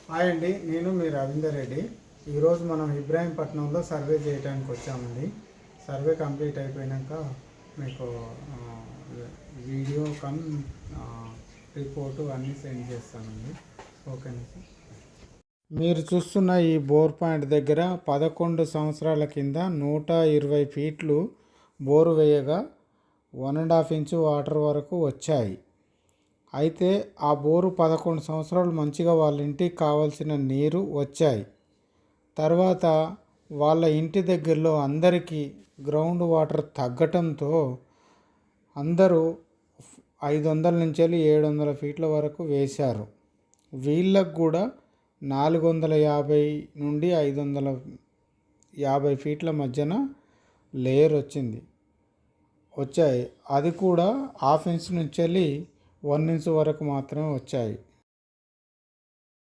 Hi అండి, నేను మీ రవీందర్ రెడ్డి. ఈరోజు మనం ఇబ్రాహీంపట్నంలో సర్వే చేయడానికి వచ్చామండి. సర్వే కంప్లీట్ అయిపోయాక మీకు వీడియో రిపోర్టు అన్నీ సెండ్ చేస్తానండి. ఓకేనా సార్? మీరు చూస్తున్న ఈ బోర్ పాయింట్ దగ్గర 11 సంవత్సరాల కింద 120 ఫీట్లు బోరు వేయగా 1.5 ఇంచు వాటర్ వరకు వచ్చాయి. అయితే ఆ బోరు 11 సంవత్సరాలు మంచిగా వాళ్ళ ఇంటికి కావాల్సిన నీరు వచ్చాయి. తర్వాత వాళ్ళ ఇంటి దగ్గరలో అందరికీ గ్రౌండ్ వాటర్ తగ్గటంతో అందరూ 500 నుంచి 700 ఫీట్ల వరకు వేశారు. వీళ్ళకు కూడా 450 నుండి 550 ఫీట్ల మధ్యన లేయర్ వచ్చాయి. అది కూడా హాఫ్ ఇంచ్ నుంచి 1 ఇంచ్ వరకు మాత్రమే వచ్చాయి.